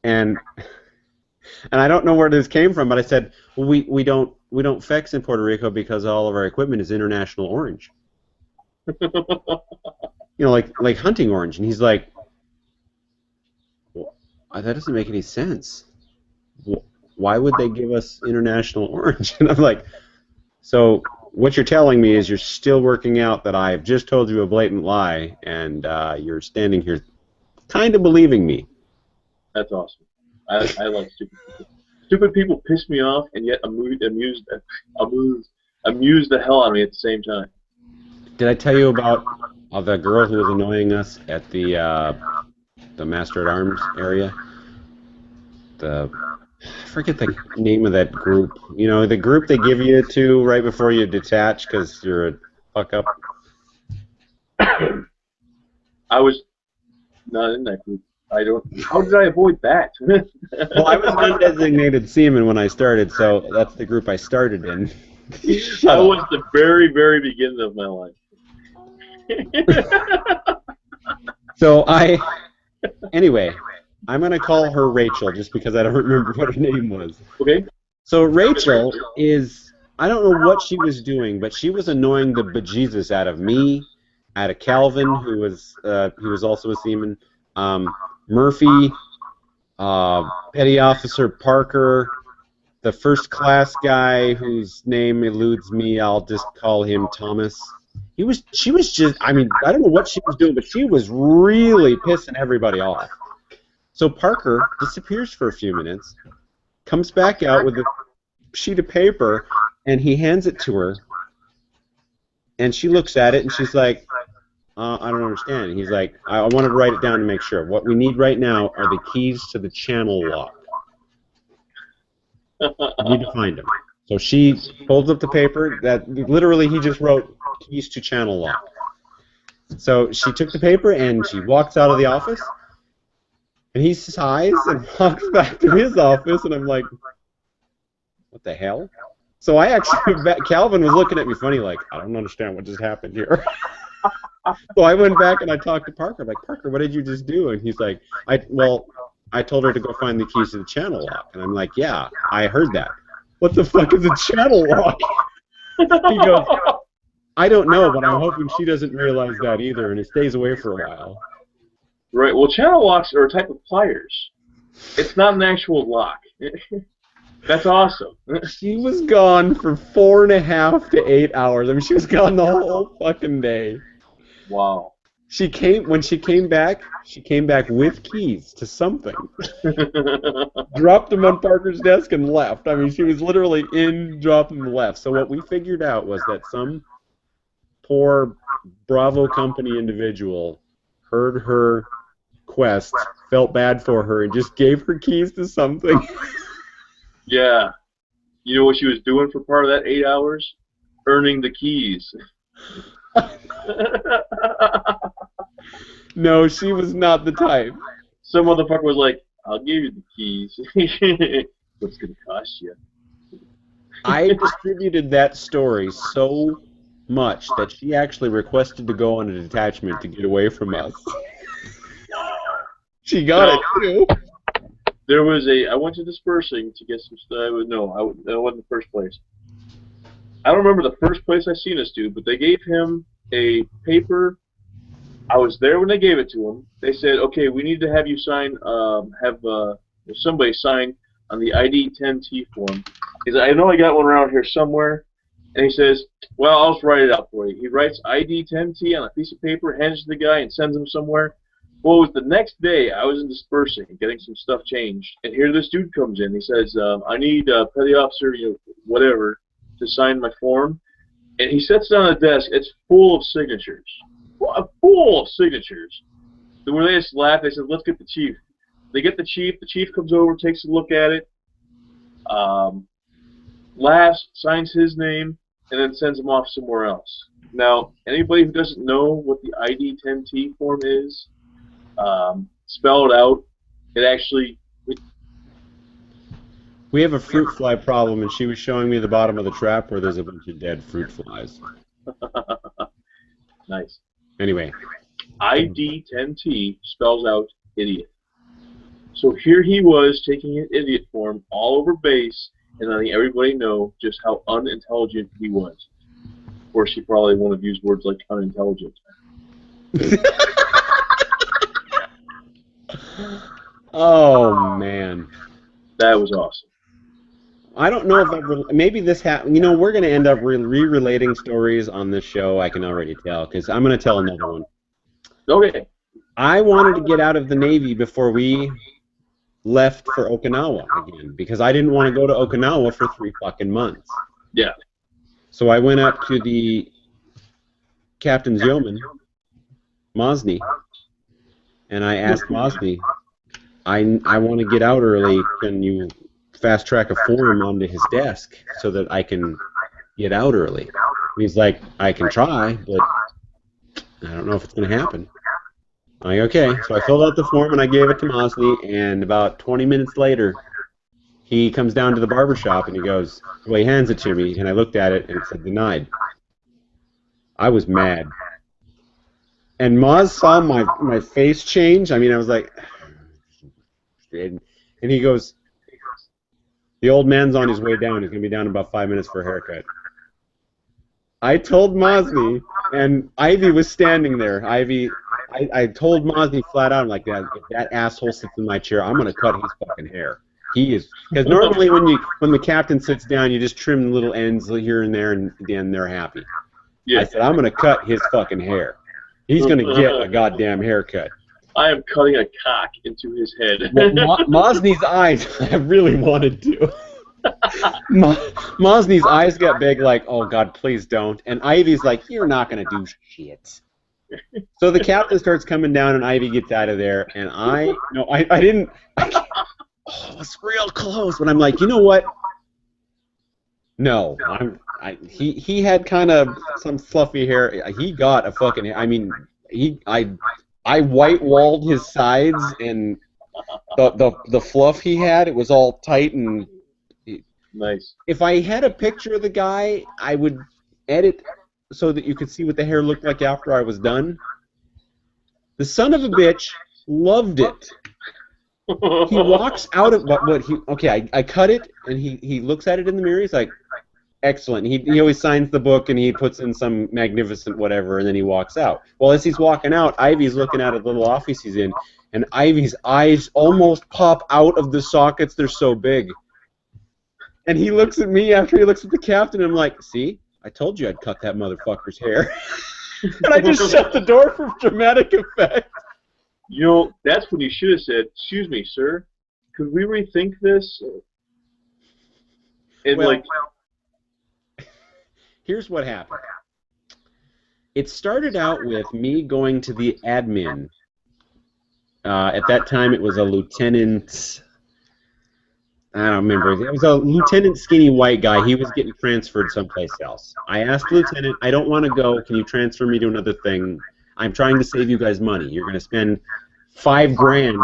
And I don't know where this came from, but I said, well, we don't FX in Puerto Rico because all of our equipment is international orange. You know, like hunting orange. And he's like, well, that doesn't make any sense. Why would they give us international orange? And I'm like, so what you're telling me is you're still working out that I've just told you a blatant lie, and you're standing here kind of believing me. That's awesome. I like stupid people. Stupid people piss me off, and yet amuse the hell out of me at the same time. Did I tell you about the girl who was annoying us at the Master at Arms area? I forget the name of that group. You know, the group they give you to right before you detach because you're a fuck up. I was not in that group. How did I avoid that? Well, I was undesignated seaman when I started, so that's the group I started in. I was the very, very beginning of my life. So anyway, I'm going to call her Rachel just because I don't remember what her name was. Okay. So Rachel I don't know what she was doing, but she was annoying the bejesus out of me, out of Calvin, who was also a seaman, Murphy, Petty Officer Parker, the first class guy whose name eludes me, I'll just call him Thomas. She was just, I mean, I don't know what she was doing, but she was really pissing everybody off. So Parker disappears for a few minutes, comes back out with a sheet of paper, and he hands it to her, and she looks at it, and she's like, I don't understand. And he's like, I wanted to write it down to make sure. What we need right now are the keys to the channel lock. We need to find them. So she folds up the paper that literally he just wrote keys to channel lock. So she took the paper and she walks out of the office, and he sighs and walks back to his office, and I'm like, what the hell? So I actually, Calvin was looking at me funny like, I don't understand what just happened here. So I went back and I talked to Parker. I'm like, Parker, what did you just do? And he's like, I told her to go find the keys to the channel lock. And I'm like, yeah, I heard that. What the fuck is a channel lock? He goes, I don't know, but I'm hoping she doesn't realize that either, and it stays away for a while. Right. Well, channel locks are a type of pliers. It's not an actual lock. That's awesome. She was gone for 4.5 to 8 hours. I mean, she was gone the whole fucking day. Wow. When she came back with keys to something. Dropped them on Parker's desk and left. I mean, she was literally in, dropped them, left. So what we figured out was that some poor Bravo company individual heard her quest, felt bad for her, and just gave her keys to something. Yeah. You know what she was doing for part of that 8 hours? Earning the keys. No, she was not the type. Some motherfucker was like, I'll give you the keys. What's it going to cost you? I distributed that story so much that she actually requested to go on a detachment to get away from us. She got it, too. There was I went to dispersing to get some stuff. No, that wasn't the first place. I don't remember the first place I seen this dude, but they gave him a paper. I was there when they gave it to him. They said, okay, we need to have you sign, somebody sign on the ID-10T form. He said, I know I got one around here somewhere. And he says, well, I'll just write it out for you. He writes ID-10T on a piece of paper, hands it to the guy, and sends him somewhere. Well, it was the next day I was in dispersing, getting some stuff changed, and here this dude comes in. He says, I need petty officer, whatever, to sign my form. And he sets down the desk. It's full of signatures. Full of signatures. Where they just laugh. They said, let's get the chief. They get the chief. The chief comes over, takes a look at it, laughs, signs his name, and then sends him off somewhere else. Now, anybody who doesn't know what the ID-10T form is, spell it out. It actually... We have a fruit fly problem, and she was showing me the bottom of the trap where there's a bunch of dead fruit flies. Nice. Anyway. ID-10T spells out idiot. So here he was taking an idiot form all over base and letting everybody know just how unintelligent he was. Of course, he probably wouldn't have used words like unintelligent. Oh, man. That was awesome. I don't know if maybe this happened. You know, we're going to end up re-relating stories on this show, I can already tell, because I'm going to tell another one. Okay. I wanted to get out of the Navy before we left for Okinawa again, because I didn't want to go to Okinawa for 3 fucking months. Yeah. So I went up to the Captain's Yeoman, Mosny, and I asked Mosny, I want to get out early. Can you fast track a form onto his desk so that I can get out early? And he's like, I can try, but I don't know if it's going to happen. I'm like, okay. So I filled out the form and I gave it to Mosny, and about 20 minutes later, he comes down to the barber shop and he goes, well, he hands it to me, and I looked at it and it said denied. I was mad. And Moz saw my face change. I mean, I was like, and he goes, the old man's on his way down. He's going to be down in about 5 minutes for a haircut. I told Mosny, and Ivy was standing there. Ivy, I told Mosny flat out, like, if that asshole sits in my chair, I'm going to cut his fucking hair. He is, because normally when the captain sits down, you just trim little ends here and there, and then they're happy. Yeah. I said, I'm going to cut his fucking hair. He's going to get a goddamn haircut. I am cutting a cock into his head. Well, Mosny's eyes, I really wanted to. Mosny's eyes got big, like, oh God, please don't. And Ivy's like, you're not going to do shit. So the captain starts coming down, and Ivy gets out of there, and I didn't. Oh, it's real close, but I'm like, you know what? No, he had kind of some fluffy hair. He got a fucking. I mean, I white walled his sides, and the fluff he had, it was all tight and. Nice. If I had a picture of the guy, I would edit so that you could see what the hair looked like after I was done. The son of a bitch loved it. He walks out of I cut it, and he looks at it in the mirror. He's like, excellent. He always signs the book, and he puts in some magnificent whatever, and then he walks out. Well, as he's walking out, Ivy's looking at a little office he's in, and Ivy's eyes almost pop out of the sockets. They're so big. And he looks at me after he looks at the captain, and I'm like, see? I told you I'd cut that motherfucker's hair. And I just shut the door for dramatic effect. You know, that's when you should have said, excuse me, sir, could we rethink this? And Well, here's what happened. It started out with me going to the admin. At that time, it was a lieutenant. I don't remember. It was a lieutenant skinny white guy. He was getting transferred someplace else. I asked the lieutenant, I don't want to go. Can you transfer me to another thing? I'm trying to save you guys money. You're going to spend $5,000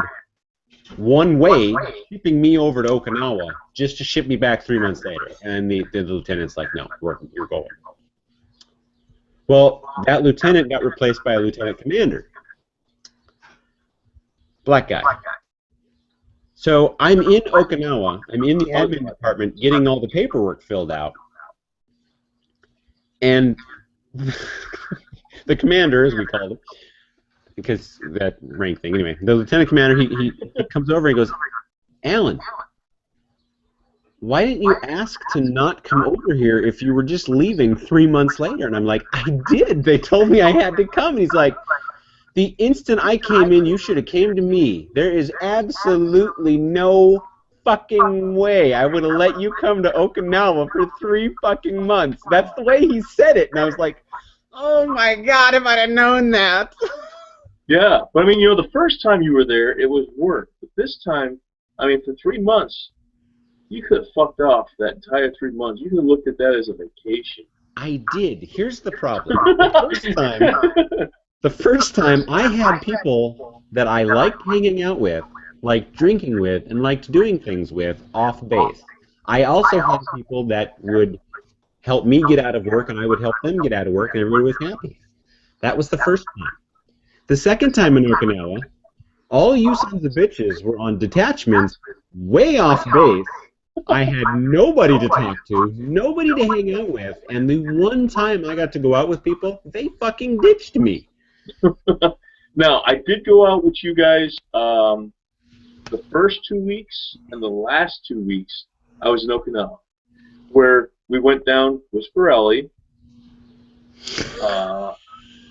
one way shipping me over to Okinawa just to ship me back 3 months later. And the lieutenant's like, no, you're going. Well, that lieutenant got replaced by a lieutenant commander. Black guy. So I'm in Okinawa, I'm in the admin department getting all the paperwork filled out, and the commander, as we called him, because that rank thing, anyway, the lieutenant commander, he comes over and he goes, Alan, why didn't you ask to not come over here if you were just leaving 3 months later? And I'm like, I did, they told me I had to come. And he's like, the instant I came in, you should have came to me. There is absolutely no fucking way I would have let you come to Okinawa for 3 fucking months. That's the way he said it. And I was like, oh my God, if I'd have known that. yeah, but I mean, you know, the first time you were there, it was work. But this time, I mean, for 3 months, you could have fucked off that entire 3 months. You could have looked at that as a vacation. I did. Here's the problem. The first time, I had people that I liked hanging out with, liked drinking with, and liked doing things with off base. I also had people that would help me get out of work, and I would help them get out of work, and everybody was happy. That was the first time. The second time in Okinawa, all you sons of bitches were on detachments way off base. I had nobody to talk to, nobody to hang out with, and the one time I got to go out with people, they fucking ditched me. Now, I did go out with you guys the first 2 weeks and the last 2 weeks I was in Okinawa, where we went down with Pirelli.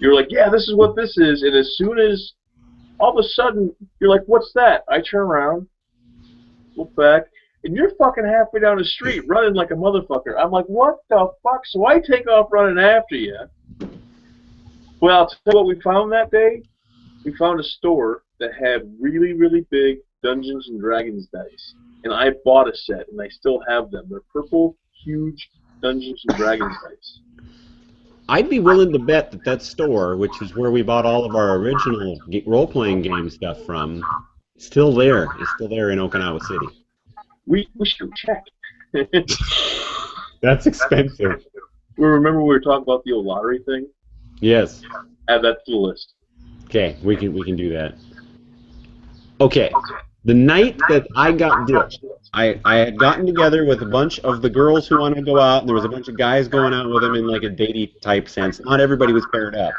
You were like, yeah, this is what this is, and as soon as, all of a sudden, you're like, what's that? I turn around, look back, and you're fucking halfway down the street running like a motherfucker. I'm like, what the fuck? So I take off running after you. Well, I'll tell you what we found that day. We found a store that had really, really big Dungeons and Dragons dice. And I bought a set, and I still have them. They're purple, huge Dungeons and Dragons dice. I'd be willing to bet that that store, which is where we bought all of our original role-playing game stuff from, is still there. It's still there in Okinawa City. We should check. That's expensive. Remember we were talking about the old lottery thing? Yes. Add that to the list. Okay, we can do that. Okay, the night that I got ditched, I had gotten together with a bunch of the girls who wanted to go out, and there was a bunch of guys going out with them in like a datey type sense. Not everybody was paired up.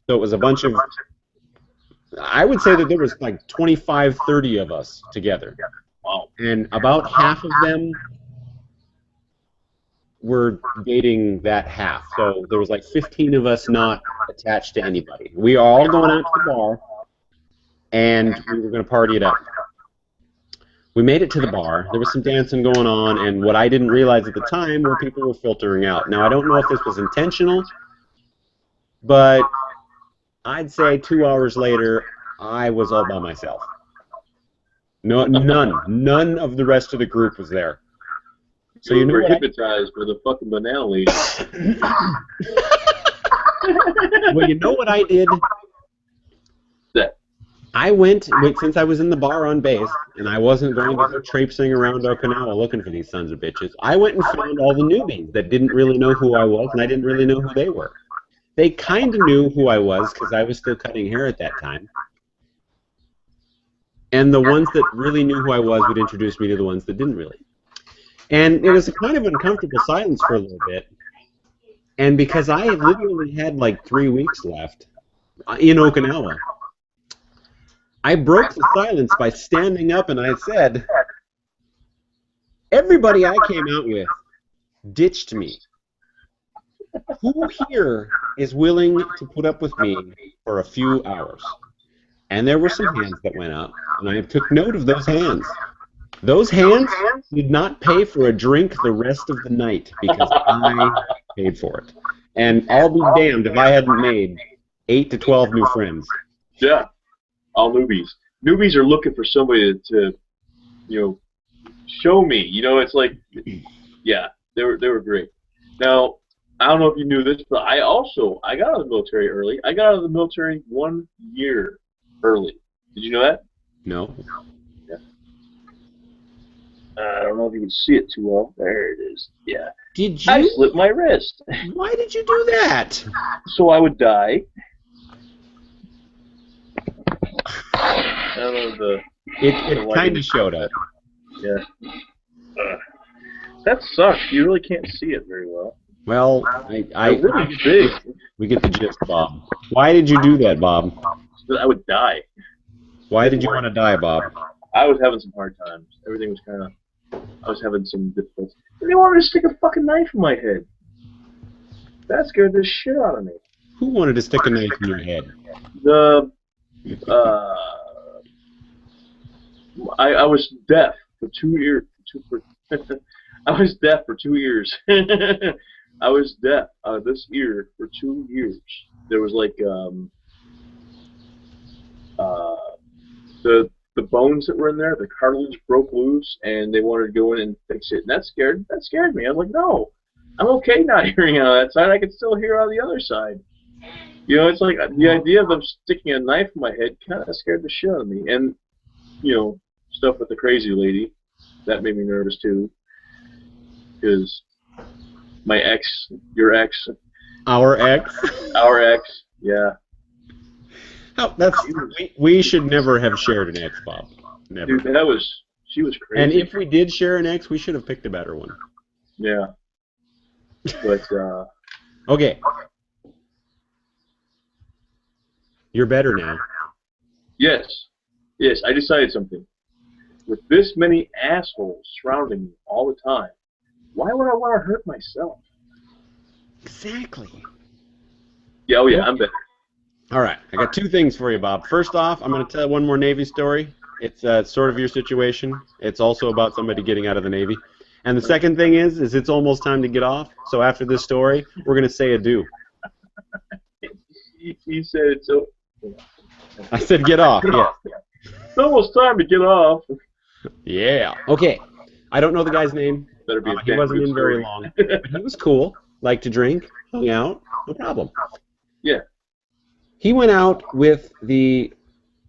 So it was a bunch of, I would say that there was like 25, 30 of us together. Wow. And about half of them were dating that half. So there was like 15 of us not attached to anybody. We were all going out to the bar, and we were going to party it up. We made it to the bar. There was some dancing going on, and what I didn't realize at the time were people were filtering out. Now, I don't know if this was intentional, but I'd say 2 hours later, I was all by myself. No, none of the rest of the group was there. So you were know hypnotized by the fucking banana lady. Well, you know what I did? That. I went, since I was in the bar on base, and I wasn't going to go traipsing around Okinawa looking for these sons of bitches, I went and found all the newbies that didn't really know who I was, and I didn't really know who they were. They kind of knew who I was, because I was still cutting hair at that time. And the ones that really knew who I was would introduce me to the ones that didn't really. And it was a kind of uncomfortable silence for a little bit. And because I had literally had like 3 weeks left in Okinawa, I broke the silence by standing up and I said, everybody I came out with ditched me. Who here is willing to put up with me for a few hours? And there were some hands that went up, and I took note of those hands. Those hands did not pay for a drink the rest of the night because I paid for it. And I'll be damned if I hadn't made 8 to 12 new friends. Yeah, all newbies. Newbies are looking for somebody to show me. It's like, yeah, they were great. Now, I don't know if you knew this, but I got out of the military early. I got out of the military 1 year early. Did you know that? No. Yeah. I don't know if you can see it too well. There it is. Yeah. Did you? I slipped my wrist. Why did you do that? So I would die. I don't know It kind of showed up. Yeah. That sucks. You really can't see it very well. Well, really big. We get the gist, Bob. Why did you do that, Bob? I would die. Why did you want to die, Bob? I was having some hard times. Everything was kind of... I was having some difficulties. And they wanted to stick a fucking knife in my head. That scared the shit out of me. Who wanted to stick a knife in your head? I was deaf for 2 years. I was deaf for 2 years. I was deaf this ear for 2 years. There was like the bones that were in there, the cartilage broke loose, and they wanted to go in and fix it. And that scared me. I was like, no, I'm okay not hearing out of that side. I can still hear out of the other side. It's like the idea of them sticking a knife in my head kind of scared the shit out of me. And stuff with the crazy lady, that made me nervous too. Because my ex, your ex, our ex, yeah. Oh, we should never have shared an ex, Bob. Never. Dude, she was crazy. And if we did share an ex, we should have picked a better one. Yeah. But okay. You're better now. Yes, I decided something. With this many assholes surrounding me all the time, why would I want to hurt myself? Exactly. Yeah, oh yeah, I'm better. All right, I got 2 things for you, Bob. First off, I'm going to tell one more Navy story. It's sort of your situation. It's also about somebody getting out of the Navy. And the second thing is it's almost time to get off. So after this story, we're going to say adieu. He said it's so. I said get off, yeah. It's almost time to get off. Yeah. Okay. I don't know the guy's name. Better be He wasn't in very long. But he was cool. Liked to drink. Hung out. No problem. Yeah. He went out with the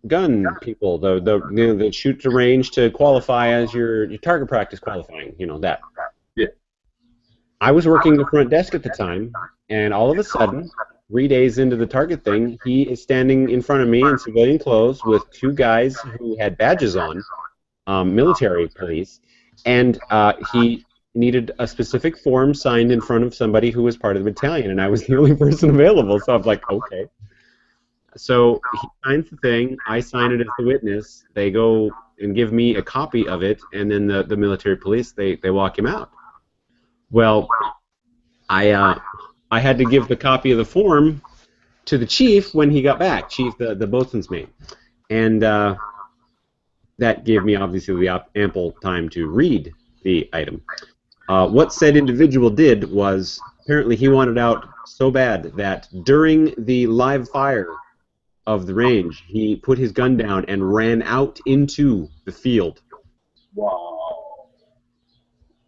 gun people, the shoot to range to qualify as your target practice qualifying, that. Yeah. I was working the front desk at the time, and all of a sudden, 3 days into the target thing, he is standing in front of me in civilian clothes with 2 guys who had badges on, military police, and he needed a specific form signed in front of somebody who was part of the battalion, and I was the only person available, so I was like, okay. So he signs the thing, I sign it as the witness, they go and give me a copy of it, and then the military police, they walk him out. Well, I had to give the copy of the form to the chief when he got back, Chief, the boatswain's mate. And that gave me, obviously, the ample time to read the item. What said individual did was, apparently he wanted out so bad that during the live fire of the range, he put his gun down and ran out into the field. Wow.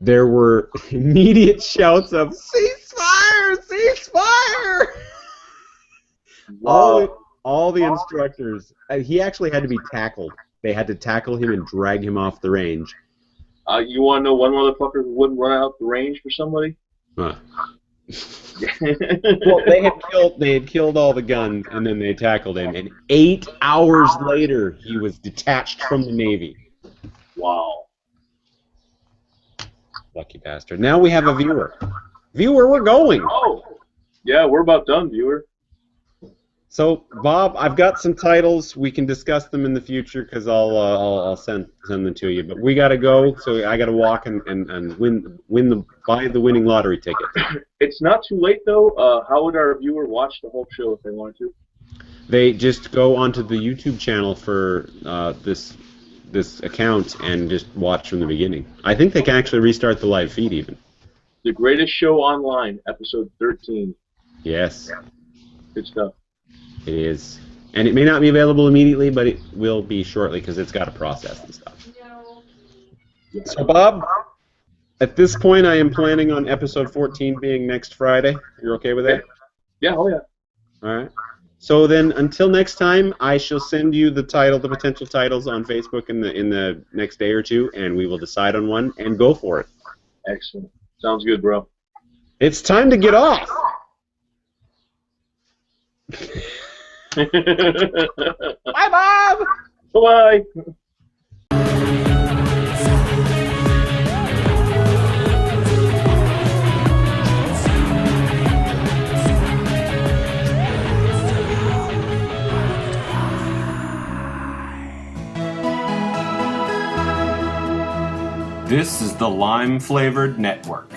There were immediate shouts of, ceasefire! Ceasefire! Wow. All the instructors, he actually had to be tackled. They had to tackle him and drag him off the range. You want to know one motherfucker who wouldn't run out the range for somebody? Huh. Well, they had killed all the guns, and then they tackled him. And 8 hours later, he was detached from the Navy. Wow. Lucky bastard. Now we have a viewer. Viewer, we're going. Oh. Yeah, we're about done, viewer. So, Bob, I've got some titles. We can discuss them in the future because I'll send them to you. But we got to go, so I got to walk and buy the winning lottery ticket. It's not too late though. How would our viewer watch the whole show if they wanted to? They just go onto the YouTube channel for this account and just watch from the beginning. I think they can actually restart the live feed even. The Greatest Show Online, episode 13. Yes. Good stuff. It is. And it may not be available immediately, but it will be shortly because it's got a process and stuff. So, Bob, at this point, I am planning on episode 14 being next Friday. You're okay with that? Yeah, oh yeah. All right. So then, until next time, I shall send you the potential titles on Facebook in the next day or two, and we will decide on one and go for it. Excellent. Sounds good, bro. It's time to get off. Bye, Bob. Bye. This is the Lime Flavored Network.